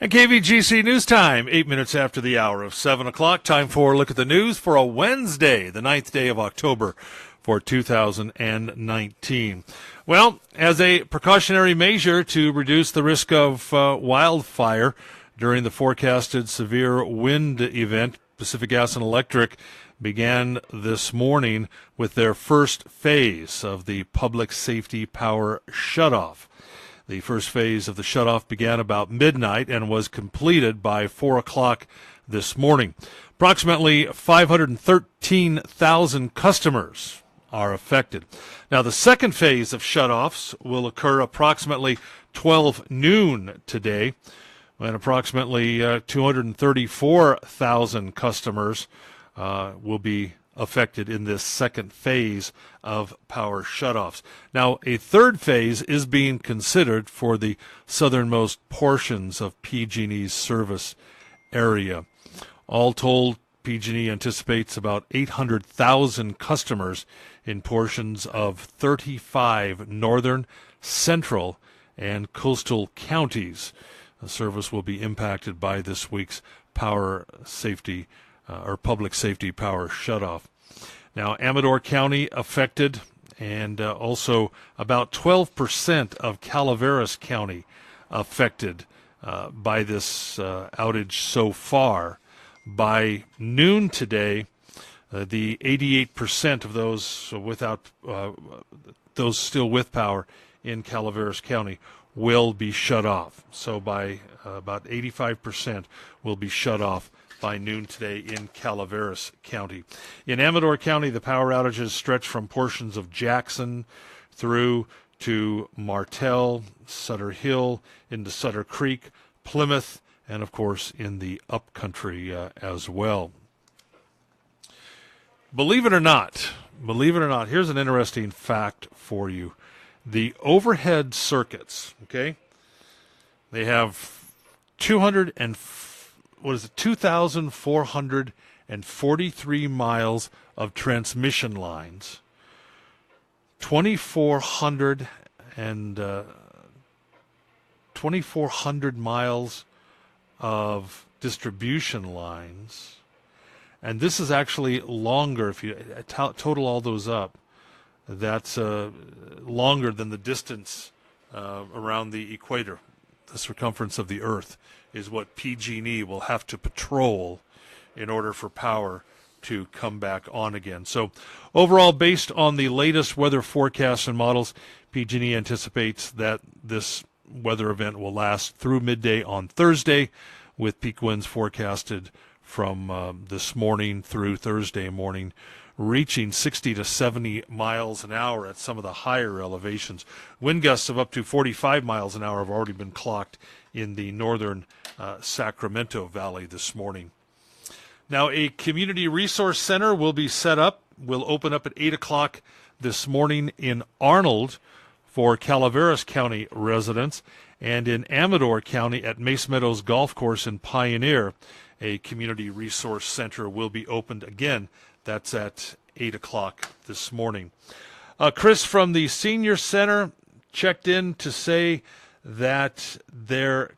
And KVGC News Time, 8 minutes after the hour of 7 o'clock. Time for a look at the news for a Wednesday, the 9th day of October for 2019. Well, as a precautionary measure to reduce the risk of wildfire during the forecasted severe wind event, Pacific Gas and Electric began this morning with their first phase of the public safety power shutoff. The first phase of the shutoff began about midnight and was completed by 4 o'clock this morning. Approximately 513,000 customers are affected. Now, the second phase of shutoffs will occur approximately 12 noon today, and approximately 234,000 customers will be affected in this second phase of power shutoffs. Now, a third phase is being considered for the southernmost portions of PG&E's service area. All told, PG&E anticipates about 800,000 customers in portions of 35 northern, central, and coastal counties. The service will be impacted by this week's power safety or public safety power shutoff. Now, Amador County affected, and also about 12% of Calaveras County affected by this outage so far. By noon today, the 88% of those without those still with power in Calaveras County will be shut off. So by about 85% will be shut off by noon today in Calaveras County. In Amador County, the power outages stretch from portions of Jackson through to Martell, Sutter Hill, into Sutter Creek, Plymouth, and, of course, in the upcountry as well. Believe it or not, here's an interesting fact for you. The overhead circuits, okay, they have 2,443 miles of transmission lines, 2,400 miles of distribution lines, and this is actually longer. If you total all those up, that's longer than the distance around the equator. The circumference of the Earth is what PG&E will have to patrol in order for power to come back on again. So overall, based on the latest weather forecasts and models, PG&E anticipates that this weather event will last through midday on Thursday, with peak winds forecasted from this morning through Thursday morning, reaching 60 to 70 miles an hour at some of the higher elevations. Wind gusts of up to 45 miles an hour have already been clocked in the northern Sacramento Valley this morning. Now, a community resource center will be set up, will open up at 8 o'clock this morning in Arnold for Calaveras County residents, and in Amador County at Mace Meadows Golf Course in Pioneer, a community resource center will be opened again. That's at 8 o'clock this morning. Chris from the Senior Center checked in to say that their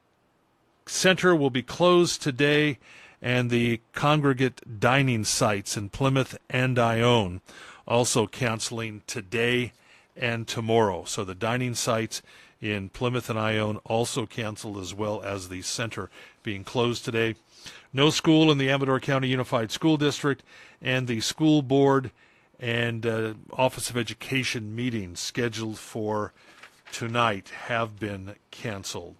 center will be closed today, and the congregate dining sites in Plymouth and Ione also canceling today and tomorrow. So the dining sites in Plymouth and Ione also canceled, as well as the center being closed today. No school in the Amador County Unified School District, and the school board and Office of Education meetings scheduled for tonight have been canceled.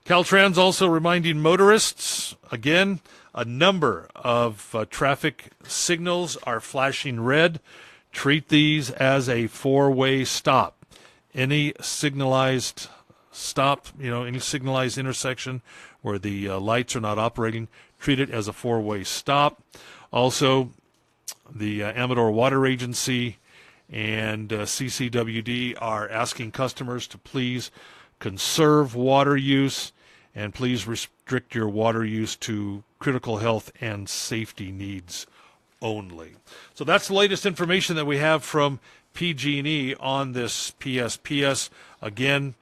Caltrans also reminding motorists, again, a number of traffic signals are flashing red. Treat these as a four-way stop. Any signalized stop, any signalized intersection where the lights are not operating, treat it as a four-way stop. Also, the Amador Water Agency and CCWD are asking customers to please conserve water use and please restrict your water use to critical health and safety needs only. So that's the latest information that we have from PG&E on this PSPS. Again,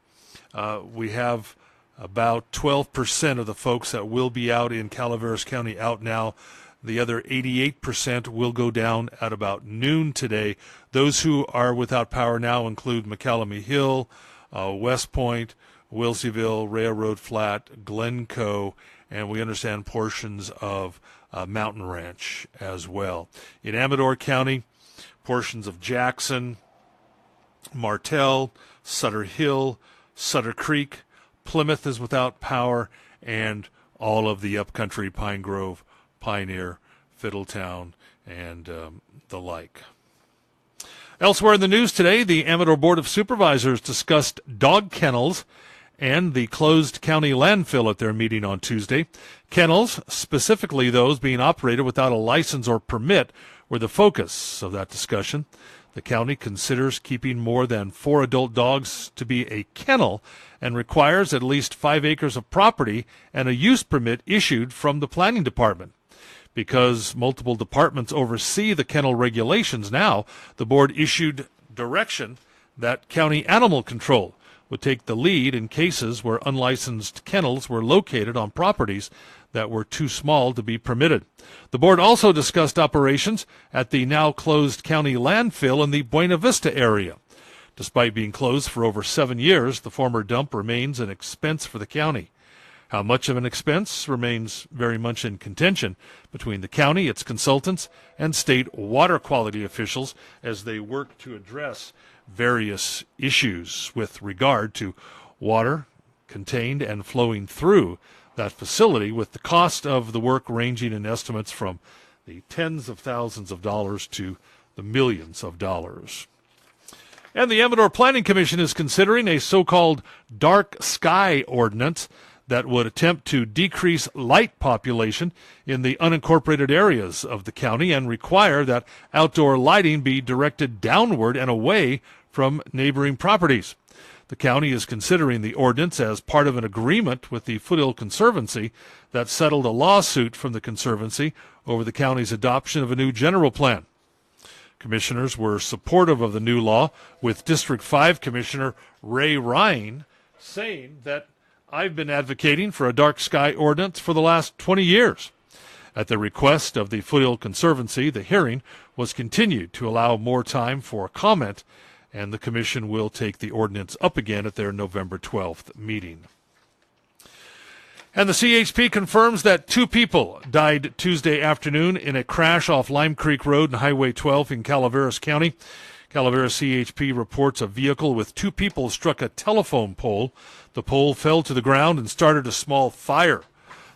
we have About 12% of the folks that will be out in Calaveras County out now. The other 88% will go down at about noon today. Those who are without power now include McCallamy Hill, West Point, Wilseyville, Railroad Flat, Glencoe, and we understand portions of Mountain Ranch as well. In Amador County, portions of Jackson, Martell, Sutter Hill, Sutter Creek, Plymouth is without power, and all of the upcountry, Pine Grove, Pioneer, Fiddletown, and the like. Elsewhere in the news today, the Amador Board of Supervisors discussed dog kennels and the closed county landfill at their meeting on Tuesday. Kennels, specifically those being operated without a license or permit, were the focus of that discussion. The county considers keeping more than 4 adult dogs to be a kennel and requires at least 5 acres of property and a use permit issued from the planning department. Because multiple departments oversee the kennel regulations now, the board issued direction that county animal control would take the lead in cases where unlicensed kennels were located on properties that were too small to be permitted. The board also discussed operations at the now closed county landfill in the Buena Vista area. Despite being closed for over 7 years, the former dump remains an expense for the county. How much of an expense remains very much in contention between the county, its consultants, and state water quality officials as they work to address various issues with regard to water contained and flowing through that facility, with the cost of the work ranging in estimates from the tens of thousands of dollars to the millions of dollars. And the Amador Planning Commission is considering a so-called dark sky ordinance that would attempt to decrease light population in the unincorporated areas of the county and require that outdoor lighting be directed downward and away from neighboring properties. The county is considering the ordinance as part of an agreement with the Foothill Conservancy that settled a lawsuit from the Conservancy over the county's adoption of a new general plan. Commissioners were supportive of the new law, with District 5 Commissioner Ray Ryan saying that I've been advocating for a dark sky ordinance for the last 20 years. At the request of the Foothill Conservancy, the hearing was continued to allow more time for comment, and the commission will take the ordinance up again at their November 12th meeting. And the CHP confirms that 2 people died Tuesday afternoon in a crash off Lime Creek Road and Highway 12 in Calaveras County. Calaveras CHP reports a vehicle with 2 people struck a telephone pole. The pole fell to the ground and started a small fire.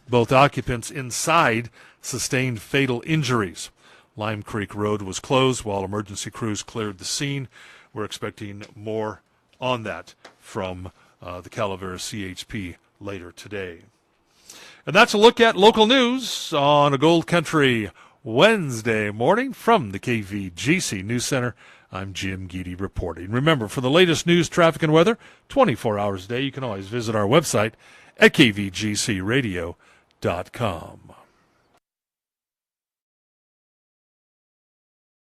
Both occupants inside sustained fatal injuries. Lime Creek Road was closed while emergency crews cleared the scene. We're expecting more on that from the Calaveras CHP later today. And that's a look at local news on a Gold Country Wednesday morning from the KVGC News Center. I'm Jim Geedy reporting. Remember, for the latest news, traffic, and weather, 24 hours a day, you can always visit our website at kvgcradio.com.